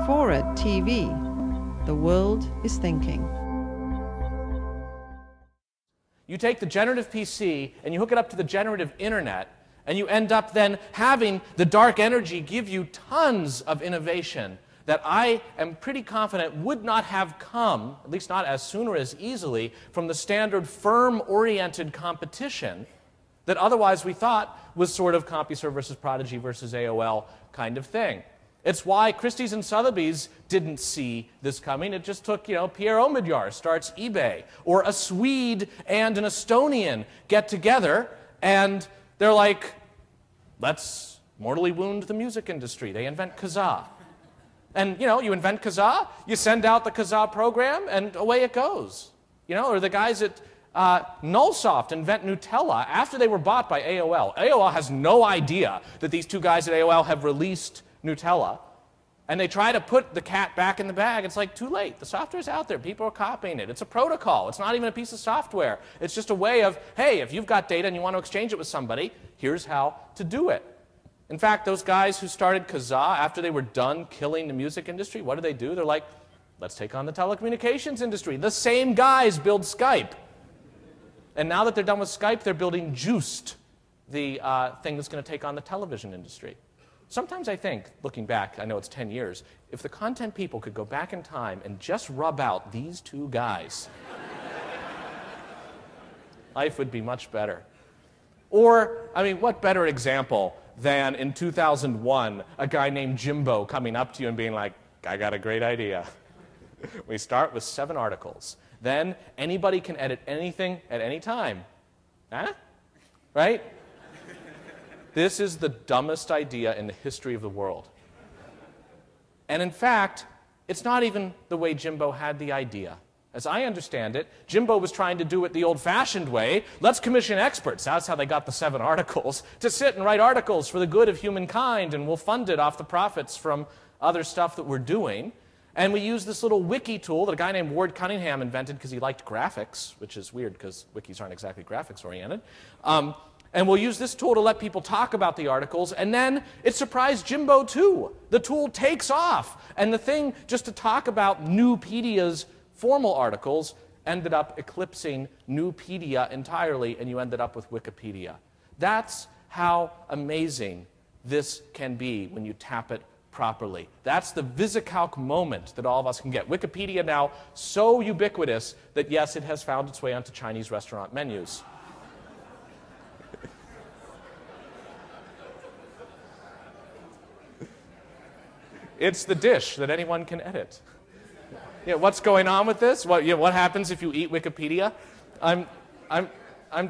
FORA.tv. The world is thinking. You take the generative PC and you hook it up to the generative internet, and you end up then having the dark energy give you tons of innovation that I am pretty confident would not have come, at least not as soon or as easily, from the standard firm-oriented competition that otherwise we thought was sort of CompuServe versus Prodigy versus AOL kind of thing. It's why Christie's and Sotheby's didn't see this coming. It just took, Pierre Omidyar starts eBay, or a Swede and an Estonian get together, and they're like, let's mortally wound the music industry. They invent Kazaa. And, you invent Kazaa, you send out the Kazaa program, and away it goes. Or the guys at Nullsoft invent Nutella after they were bought by AOL. AOL has no idea that these two guys at AOL have released Nutella, and they try to put the cat back in the bag. It's like, too late. The software's out there. People are copying it. It's a protocol. It's not even a piece of software. It's just a way of, hey, if you've got data and you want to exchange it with somebody, here's how to do it. In fact, those guys who started Kazaa, after they were done killing the music industry, what do? They're like, let's take on the telecommunications industry. The same guys build Skype. And now that they're done with Skype, they're building Juiced, the thing that's going to take on the television industry. Sometimes I think, looking back, I know it's 10 years, if the content people could go back in time and just rub out these two guys, life would be much better. Or, what better example than in 2001, a guy named Jimbo coming up to you and being like, I got a great idea. We start with 7 articles. Then anybody can edit anything at any time. Huh? Right? This is the dumbest idea in the history of the world. And in fact, it's not even the way Jimbo had the idea. As I understand it, Jimbo was trying to do it the old-fashioned way. Let's commission experts. That's how they got the 7 articles, to sit and write articles for the good of humankind, and we'll fund it off the profits from other stuff that we're doing. And we use this little wiki tool that a guy named Ward Cunningham invented because he liked graphics, which is weird because wikis aren't exactly graphics-oriented. And we'll use this tool to let people talk about the articles, and then it surprised Jimbo too. The tool takes off, and the thing just to talk about Newpedia's formal articles ended up eclipsing Newpedia entirely, and you ended up with Wikipedia. That's how amazing this can be when you tap it properly. That's the VisiCalc moment that all of us can get. Wikipedia now so ubiquitous that, yes, it has found its way onto Chinese restaurant menus. It's the dish that anyone can edit. What's going on with this? What happens if you eat Wikipedia? I'm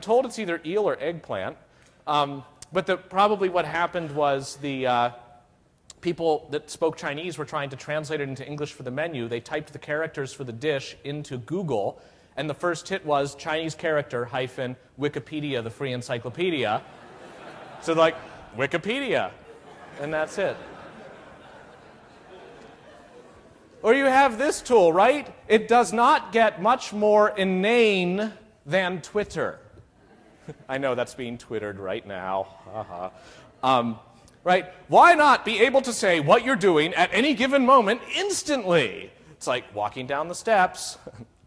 told it's either eel or eggplant. But probably what happened was the people that spoke Chinese were trying to translate it into English for the menu. They typed the characters for the dish into Google, and the first hit was Chinese character hyphen Wikipedia, the free encyclopedia. So like, Wikipedia, and that's it. Or you have this tool, right? It does not get much more inane than Twitter. I know that's being twittered right now. Right? Why not be able to say what you're doing at any given moment instantly? It's like walking down the steps,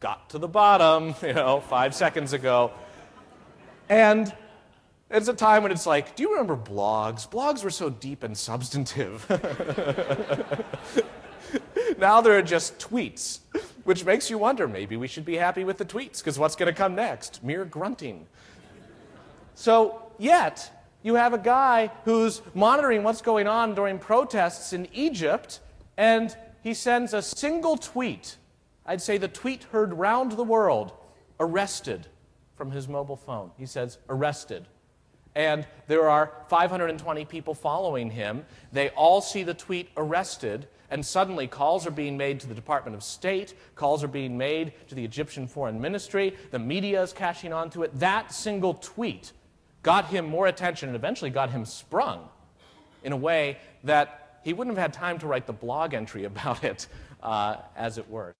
got to the bottom, 5 seconds ago. And it's a time when it's like, do you remember blogs? Blogs were so deep and substantive. Now there are just tweets, which makes you wonder, maybe we should be happy with the tweets, because what's going to come next? Mere grunting. So, yet, you have a guy who's monitoring what's going on during protests in Egypt, and he sends a single tweet. I'd say the tweet heard round the world, arrested, from his mobile phone. He says, arrested. And there are 520 people following him. They all see the tweet, arrested, and suddenly calls are being made to the Department of State, calls are being made to the Egyptian Foreign Ministry, the media is catching on to it. That single tweet got him more attention and eventually got him sprung in a way that he wouldn't have had time to write the blog entry about it, as it were.